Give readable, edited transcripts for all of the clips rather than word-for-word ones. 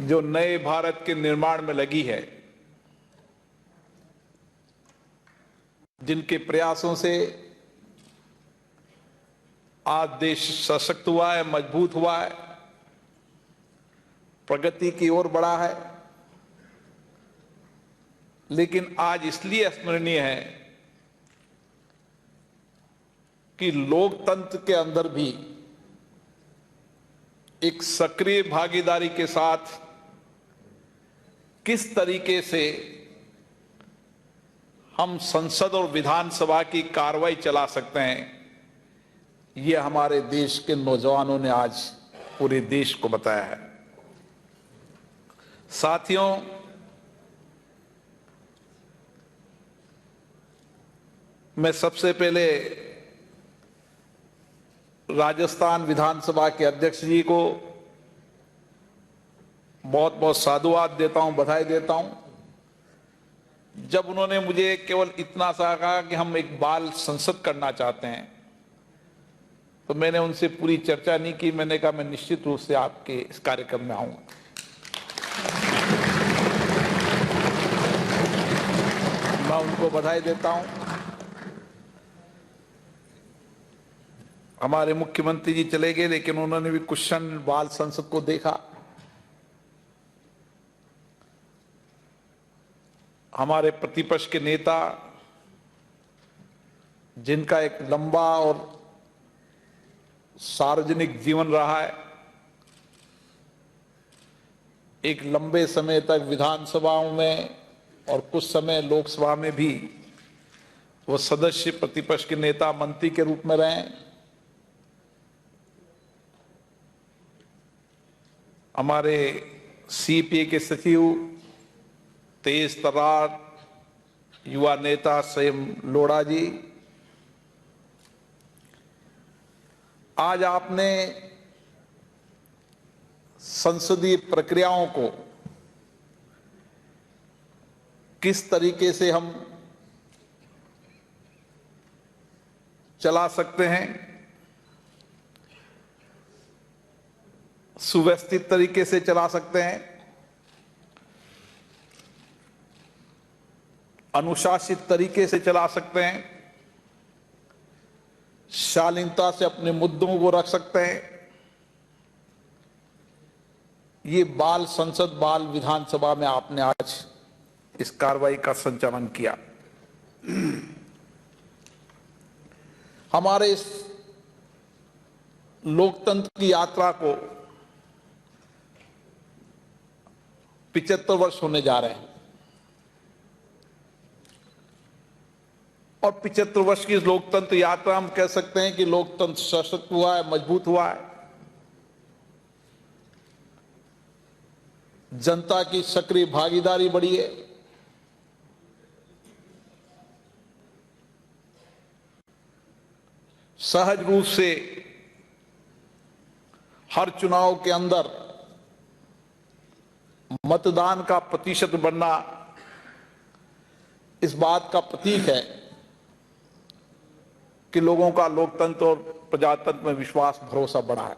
जो नए भारत के निर्माण में लगी है, जिनके प्रयासों से आज देश सशक्त हुआ है, मजबूत हुआ है, प्रगति की ओर बढ़ा है। लेकिन आज इसलिए स्मरणीय है कि लोकतंत्र के अंदर भी एक सक्रिय भागीदारी के साथ किस तरीके से हम संसद और विधानसभा की कार्रवाई चला सकते हैं, ये हमारे देश के नौजवानों ने आज पूरे देश को बताया है। साथियों, मैं सबसे पहले राजस्थान विधानसभा के अध्यक्ष जी को बहुत बहुत साधुवाद देता हूं, बधाई देता हूं। जब उन्होंने मुझे केवल इतना सा कहा कि हम एक बाल संसद करना चाहते हैं, तो मैंने उनसे पूरी चर्चा नहीं की। मैंने कहा मैं निश्चित रूप से आपके इस कार्यक्रम में आऊंगा। मैं उनको बधाई देता हूं। हमारे मुख्यमंत्री जी चले गए, लेकिन उन्होंने भी कुछ क्षण बाल संसद को देखा। हमारे प्रतिपक्ष के नेता, जिनका एक लंबा और सार्वजनिक जीवन रहा है, एक लंबे समय तक विधानसभाओं में और कुछ समय लोकसभा में भी वो सदस्य, प्रतिपक्ष के नेता, मंत्री के रूप में रहे। हमारे सीपीए के सचिव तेज तर्रार, युवा नेता संयम लोढ़ा जी, आज आपने संसदीय प्रक्रियाओं को किस तरीके से हम चला सकते हैं, सुव्यवस्थित तरीके से चला सकते हैं, अनुशासित तरीके से चला सकते हैं, शालीनता से अपने मुद्दों को रख सकते हैं, ये बाल संसद, बाल विधानसभा में आपने आज इस कार्रवाई का संचालन किया। हमारे इस लोकतंत्र की यात्रा को 75 वर्ष होने जा रहे हैं और 75 वर्ष की इस लोकतंत्र यात्रा हम कह सकते हैं कि लोकतंत्र सशक्त हुआ है, मजबूत हुआ है। जनता की सक्रिय भागीदारी बढ़ी है। सहज रूप से हर चुनाव के अंदर मतदान का प्रतिशत बढ़ना इस बात का प्रतीक है कि लोगों का लोकतंत्र और प्रजातंत्र में विश्वास, भरोसा बढ़ा है।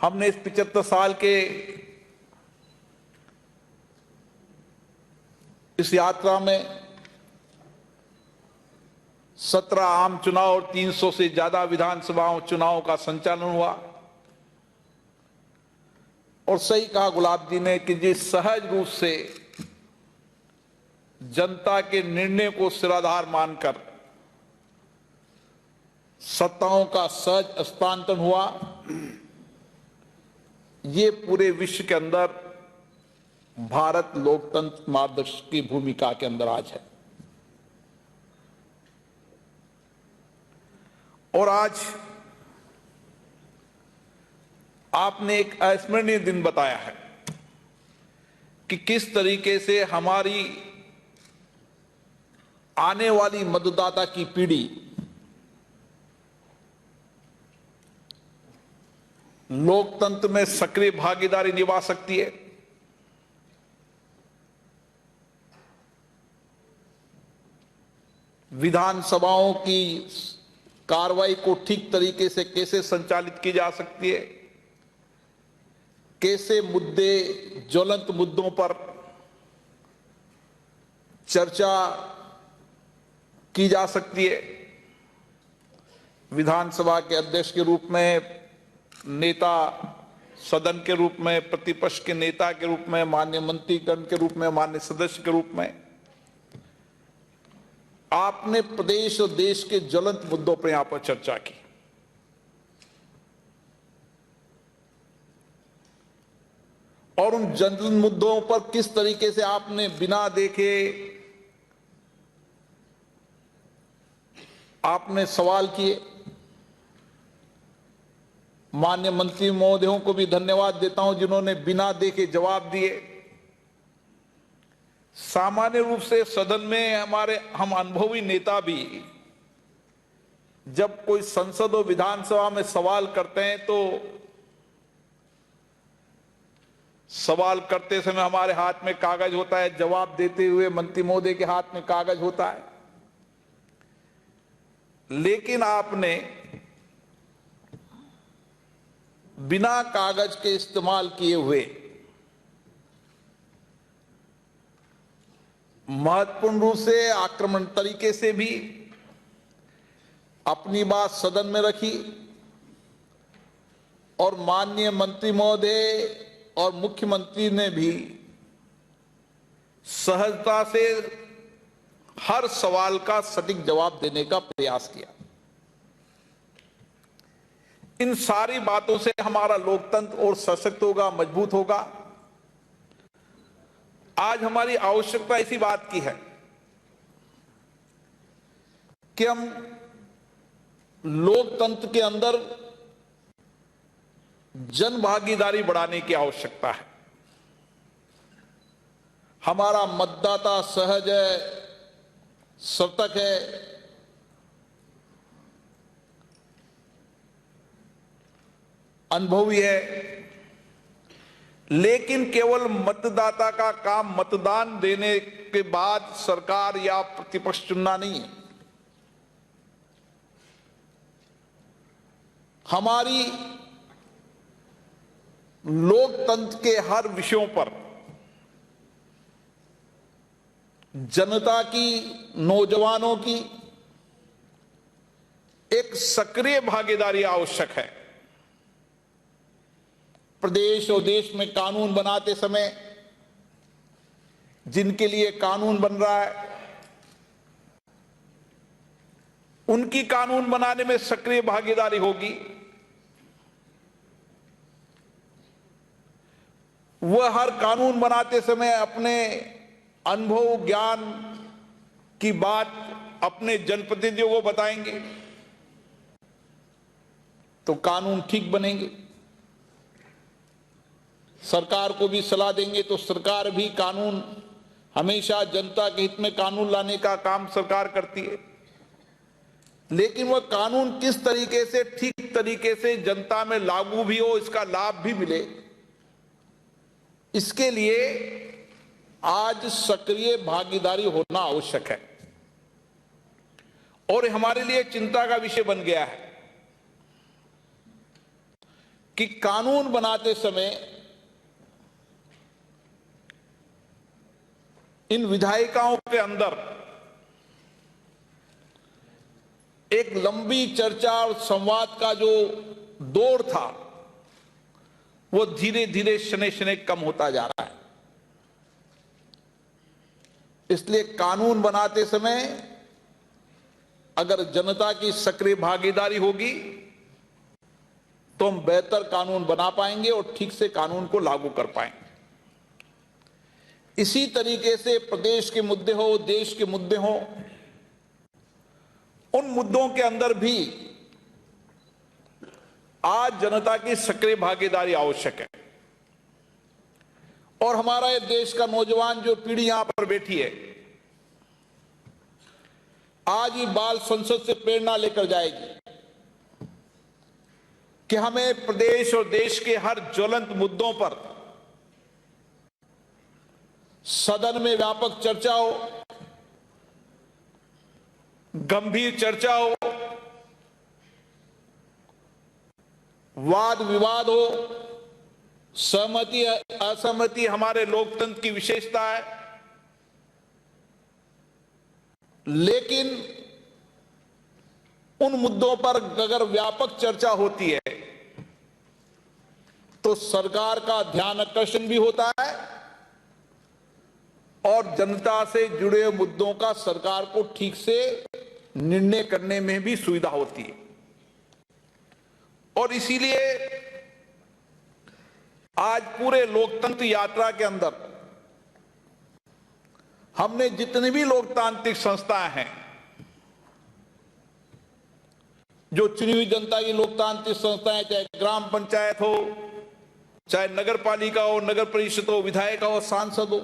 हमने इस 75 साल के इस यात्रा में 17 आम चुनाव और 300 से ज्यादा विधानसभाओं चुनाव का संचालन हुआ। और सही कहा गुलाब जी ने कि जिस सहज रूप से जनता के निर्णय को सिराधार मानकर सत्ताओं का सहज हस्तांतरण हुआ, ये पूरे विश्व के अंदर भारत लोकतंत्र मार्गदर्शक की भूमिका के अंदर आज है। और आज आपने एक अविस्मरणीय दिन बताया है कि किस तरीके से हमारी आने वाली मतदाता की पीढ़ी लोकतंत्र में सक्रिय भागीदारी निभा सकती है। विधानसभाओं की कार्रवाई को ठीक तरीके से कैसे संचालित की जा सकती है, कैसे मुद्दे, ज्वलंत मुद्दों पर चर्चा की जा सकती है। विधानसभा के अध्यक्ष के रूप में, नेता सदन के रूप में, प्रतिपक्ष के नेता के रूप में, माननीय मंत्रीगण के रूप में, माननीय सदस्य के रूप में आपने प्रदेश और देश के ज्वलंत मुद्दों पर यहां पर चर्चा की। और उन ज्वलंत मुद्दों पर किस तरीके से आपने बिना देखे आपने सवाल किए। माननीय मंत्री महोदयों को भी धन्यवाद देता हूं जिन्होंने बिना देखे जवाब दिए। सामान्य रूप से सदन में हम अनुभवी नेता भी जब कोई संसद और विधानसभा में सवाल करते हैं तो सवाल करते समय हमारे हाथ में कागज होता है, जवाब देते हुए मंत्री महोदय के हाथ में कागज होता है। लेकिन आपने बिना कागज के इस्तेमाल किए हुए महत्वपूर्ण रूप से आक्रमण तरीके से भी अपनी बात सदन में रखी और माननीय मंत्री महोदय और मुख्यमंत्री ने भी सहजता से हर सवाल का सटीक जवाब देने का प्रयास किया। इन सारी बातों से हमारा लोकतंत्र और सशक्त होगा, मजबूत होगा। आज हमारी आवश्यकता इसी बात की है कि हम लोकतंत्र के अंदर जन भागीदारी बढ़ाने की आवश्यकता है। हमारा मतदाता सहज है, सतर्क है, अनुभवी है, लेकिन केवल मतदाता का काम मतदान देने के बाद सरकार या प्रतिपक्ष चुनना नहीं है। हमारी लोकतंत्र के हर विषयों पर जनता की, नौजवानों की एक सक्रिय भागीदारी आवश्यक है। प्रदेश और देश में कानून बनाते समय जिनके लिए कानून बन रहा है उनकी कानून बनाने में सक्रिय भागीदारी होगी। वह हर कानून बनाते समय अपने अनुभव, ज्ञान की बात अपने जनप्रतिनिधियों को बताएंगे तो कानून ठीक बनेंगे। सरकार को भी सलाह देंगे तो सरकार भी कानून, हमेशा जनता के हित में कानून लाने का काम सरकार करती है। लेकिन वह कानून किस तरीके से, ठीक तरीके से जनता में लागू भी हो, इसका लाभ भी मिले, इसके लिए आज सक्रिय भागीदारी होना आवश्यक है। और हमारे लिए चिंता का विषय बन गया है कि कानून बनाते समय इन विधायिकाओं के अंदर एक लंबी चर्चा और संवाद का जो दौर था वो धीरे धीरे शनै शनै कम होता जा रहा है। इसलिए कानून बनाते समय अगर जनता की सक्रिय भागीदारी होगी तो हम बेहतर कानून बना पाएंगे और ठीक से कानून को लागू कर पाएंगे। इसी तरीके से प्रदेश के मुद्दे हो, देश के मुद्दे हो, उन मुद्दों के अंदर भी आज जनता की सक्रिय भागीदारी आवश्यक है। और हमारा ये देश का नौजवान जो पीढ़ी यहां पर बैठी है आज ही बाल संसद से प्रेरणा लेकर जाएगी कि हमें प्रदेश और देश के हर ज्वलंत मुद्दों पर सदन में व्यापक चर्चा हो, गंभीर चर्चा हो, वाद विवाद हो, सहमति असहमति हमारे लोकतंत्र की विशेषता है, लेकिन उन मुद्दों पर अगर व्यापक चर्चा होती है तो सरकार का ध्यान आकर्षण भी होता है और जनता से जुड़े मुद्दों का सरकार को ठीक से निर्णय करने में भी सुविधा होती है। और इसीलिए आज पूरे लोकतंत्र यात्रा के अंदर हमने जितनी भी लोकतांत्रिक संस्थाएं हैं, जो चुनी हुई जनता की लोकतांत्रिक संस्थाएं, चाहे ग्राम पंचायत हो, चाहे नगर पालिका हो, नगर परिषद हो, विधायक हो, सांसद हो,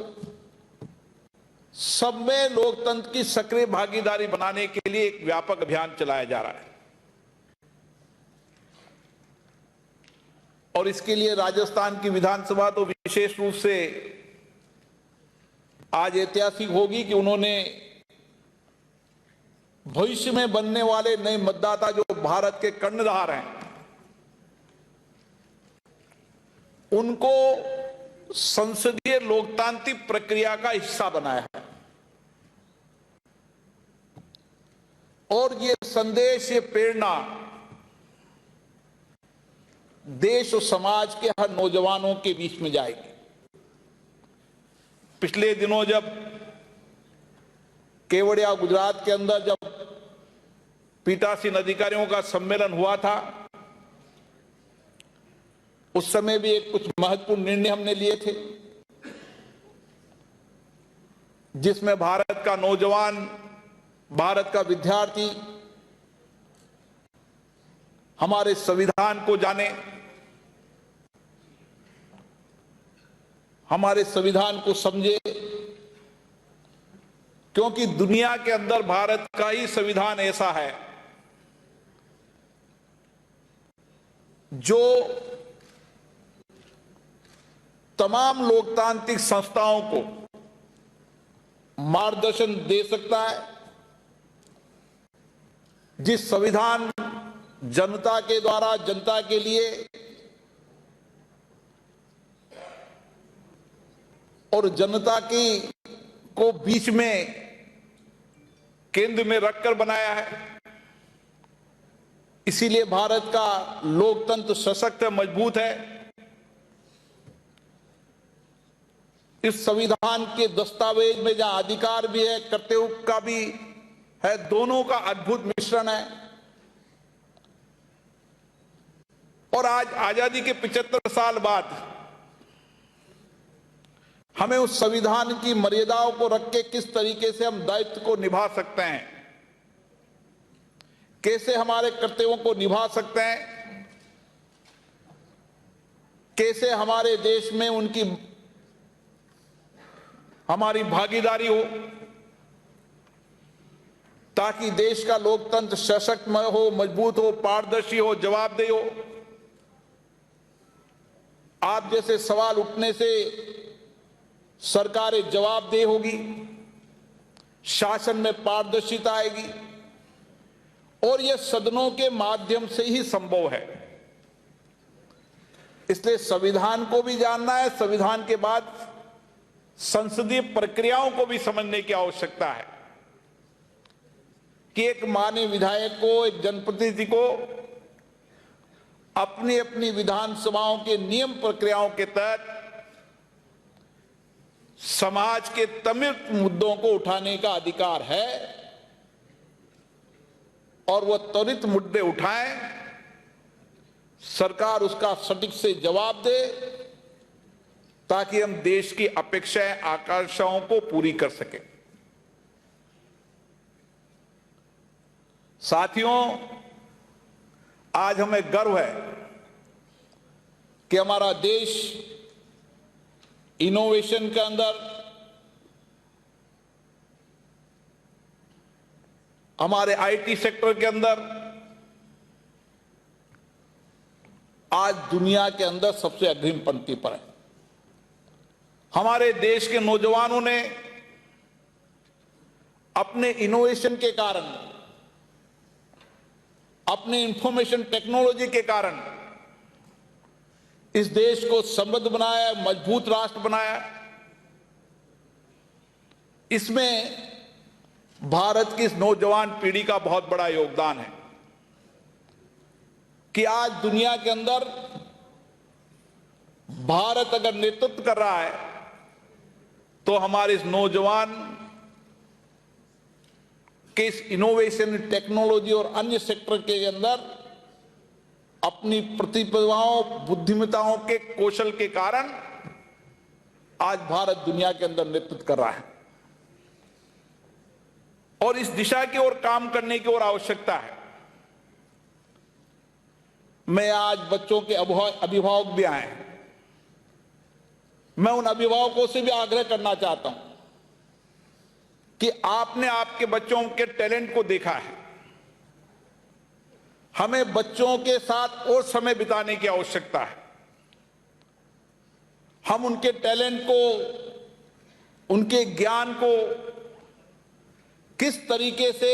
सब में लोकतंत्र की सक्रिय भागीदारी बनाने के लिए एक व्यापक अभियान चलाया जा रहा है। और इसके लिए राजस्थान की विधानसभा तो विशेष रूप से आज ऐतिहासिक होगी कि उन्होंने भविष्य में बनने वाले नए मतदाता जो भारत के कर्णधार हैं, उनको संसदीय लोकतांत्रिक प्रक्रिया का हिस्सा बनाया है। और ये संदेश, ये प्रेरणा देश और समाज के हर नौजवानों के बीच में जाएगी। पिछले दिनों जब केवड़िया गुजरात के अंदर जब पीठासीन अधिकारियों का सम्मेलन हुआ था, उस समय भी एक कुछ महत्वपूर्ण निर्णय हमने लिए थे, जिसमें भारत का नौजवान, भारत का विद्यार्थी हमारे संविधान को जाने, हमारे संविधान को समझे, क्योंकि दुनिया के अंदर भारत का ही संविधान ऐसा है जो तमाम लोकतांत्रिक संस्थाओं को मार्गदर्शन दे सकता है। जिस संविधान जनता के द्वारा, जनता के लिए और जनता की को बीच में केंद्र में रखकर बनाया है। इसीलिए भारत का लोकतंत्र सशक्त, मजबूत है। इस संविधान के दस्तावेज में जहां अधिकार भी है, कर्तव्य का भी है, दोनों का अद्भुत मिश्रण है। और आज आजादी के 75 साल बाद हमें उस संविधान की मर्यादाओं को रख के किस तरीके से हम दायित्व को निभा सकते हैं, कैसे हमारे कर्तव्यों को निभा सकते हैं, कैसे हमारे देश में उनकी हमारी भागीदारी हो, ताकि देश का लोकतंत्र सशक्त हो, मजबूत हो, पारदर्शी हो, जवाबदेह हो। आप जैसे सवाल उठने से सरकारें जवाबदेह होगी, शासन में पारदर्शिता आएगी, और यह सदनों के माध्यम से ही संभव है। इसलिए संविधान को भी जानना है, संविधान के बाद संसदीय प्रक्रियाओं को भी समझने की आवश्यकता है कि एक माननीय विधायक को, एक जनप्रतिनिधि को अपनी अपनी विधानसभाओं के नियम प्रक्रियाओं के तहत समाज के तमाम मुद्दों को उठाने का अधिकार है, और वह त्वरित मुद्दे उठाएं, सरकार उसका सटीक से जवाब दे, ताकि हम देश की अपेक्षाएं, आकांक्षाओं को पूरी कर सकें। साथियों, आज हमें गर्व है कि हमारा देश इनोवेशन के अंदर, हमारे आईटी सेक्टर के अंदर आज दुनिया के अंदर सबसे अग्रिम पंक्ति पर है। हमारे देश के नौजवानों ने अपने इनोवेशन के कारण, अपने इंफॉर्मेशन टेक्नोलॉजी के कारण इस देश को समृद्ध बनाया, मजबूत राष्ट्र बनाया। इसमें भारत की इस नौजवान पीढ़ी का बहुत बड़ा योगदान है कि आज दुनिया के अंदर भारत अगर नेतृत्व कर रहा है तो हमारे इस नौजवान के इस इनोवेशन, टेक्नोलॉजी और अन्य सेक्टर के अंदर अपनी प्रतिभाओं, बुद्धिमताओं के कौशल के कारण आज भारत दुनिया के अंदर नेतृत्व कर रहा है और इस दिशा की ओर काम करने की ओर आवश्यकता है। मैं आज बच्चों के अभिभावक भी आए हैं, मैं उन अभिभावकों से भी आग्रह करना चाहता हूं कि आपने आपके बच्चों के टैलेंट को देखा है, हमें बच्चों के साथ और समय बिताने की आवश्यकता है। हम उनके टैलेंट को, उनके ज्ञान को किस तरीके से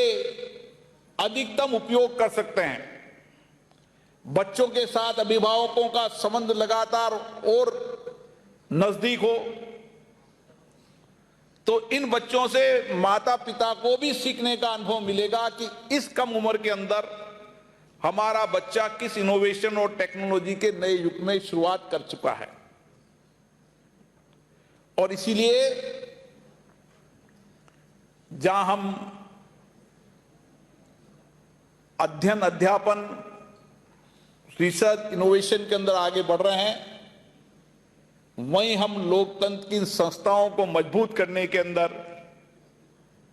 अधिकतम उपयोग कर सकते हैं। बच्चों के साथ अभिभावकों का संबंध लगातार और नजदीक हो तो इन बच्चों से माता पिता को भी सीखने का अनुभव मिलेगा कि इस कम उम्र के अंदर हमारा बच्चा किस इनोवेशन और टेक्नोलॉजी के नए युग में शुरुआत कर चुका है। और इसीलिए जहां हम अध्ययन, अध्यापन, रिसर्च, इनोवेशन के अंदर आगे बढ़ रहे हैं, वहीं हम लोकतंत्र की संस्थाओं को मजबूत करने के अंदर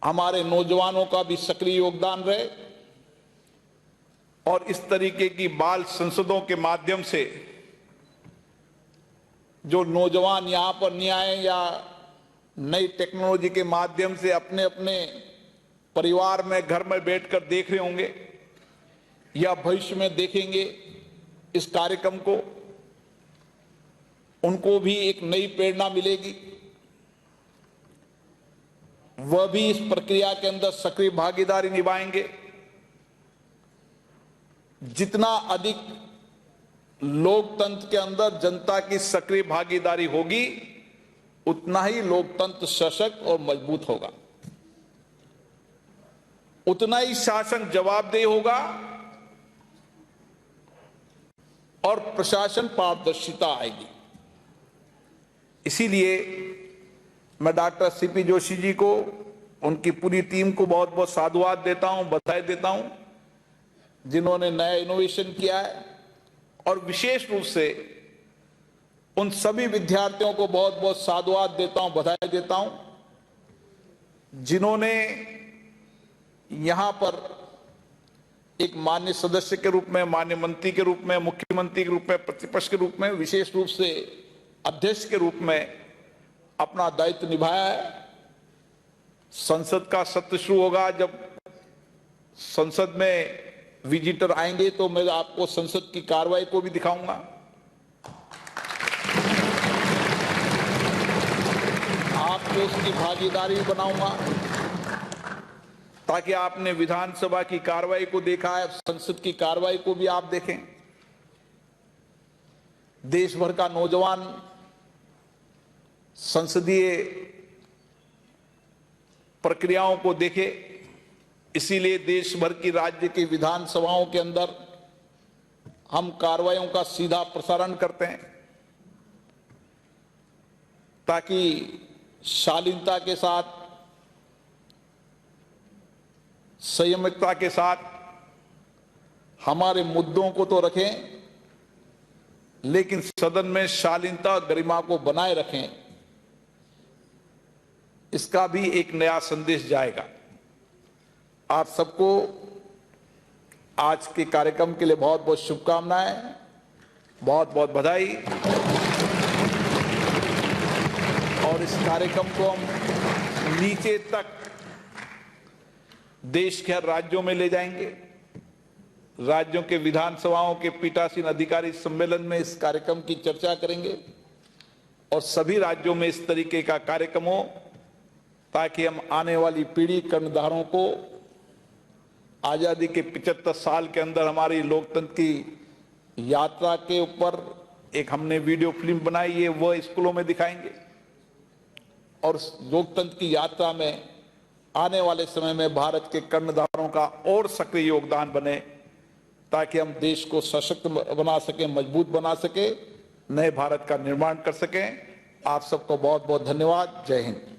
हमारे नौजवानों का भी सक्रिय योगदान रहे और इस तरीके की बाल संसदों के माध्यम से जो नौजवान यहां पर नहीं आए या नई टेक्नोलॉजी के माध्यम से अपने अपने परिवार में, घर में बैठकर देख रहे होंगे या भविष्य में देखेंगे इस कार्यक्रम को, उनको भी एक नई प्रेरणा मिलेगी। वह भी इस प्रक्रिया के अंदर सक्रिय भागीदारी निभाएंगे। जितना अधिक लोकतंत्र के अंदर जनता की सक्रिय भागीदारी होगी उतना ही लोकतंत्र सशक्त और मजबूत होगा, उतना ही शासन जवाबदेह होगा और प्रशासन पारदर्शिता आएगी। इसीलिए मैं डॉक्टर सीपी जोशी जी को, उनकी पूरी टीम को बहुत बहुत साधुवाद देता हूं, बधाई देता हूं जिन्होंने नया इनोवेशन किया है। और विशेष रूप से उन सभी विद्यार्थियों को बहुत बहुत साधुवाद देता हूं, बधाई देता हूं जिन्होंने यहां पर एक माननीय सदस्य के रूप में, माननीय मंत्री के रूप में, मुख्यमंत्री के रूप में, प्रतिपक्ष के रूप में, विशेष रूप से अध्यक्ष के रूप में अपना दायित्व निभाया है। संसद का सत्र शुरू होगा, जब संसद में विजिटर आएंगे तो मैं आपको संसद की कार्रवाई को भी दिखाऊंगा। आपको उसकी भागीदारी बनाऊंगा ताकि आपने विधानसभा की कार्रवाई को देखा है, संसद की कार्रवाई को भी आप देखें। देश भर का नौजवान संसदीय प्रक्रियाओं को देखे, इसीलिए देश भर की राज्य की विधानसभाओं के अंदर हम कार्रवाइयों का सीधा प्रसारण करते हैं ताकि शालीनता के साथ, संयमितता के साथ हमारे मुद्दों को तो रखें लेकिन सदन में शालीनता, गरिमा को बनाए रखें। इसका भी एक नया संदेश जाएगा। आप सबको आज के कार्यक्रम के लिए बहुत बहुत शुभकामनाएं, बहुत बहुत बधाई। और इस कार्यक्रम को हम नीचे तक देश के हर राज्यों में ले जाएंगे। राज्यों के विधानसभाओं के पीठासीन अधिकारी सम्मेलन में इस कार्यक्रम की चर्चा करेंगे और सभी राज्यों में इस तरीके का कार्यक्रम हो ताकि हम आने वाली पीढ़ी, कर्णधारों को आजादी के 75 साल के अंदर हमारी लोकतंत्र की यात्रा के ऊपर एक हमने वीडियो फिल्म बनाई है, वह स्कूलों में दिखाएंगे। और लोकतंत्र की यात्रा में आने वाले समय में भारत के कर्णधारों का और सक्रिय योगदान बने, ताकि हम देश को सशक्त बना सकें, मजबूत बना सकें, नए भारत का निर्माण कर सकें। आप सबको बहुत बहुत धन्यवाद। जय हिंद।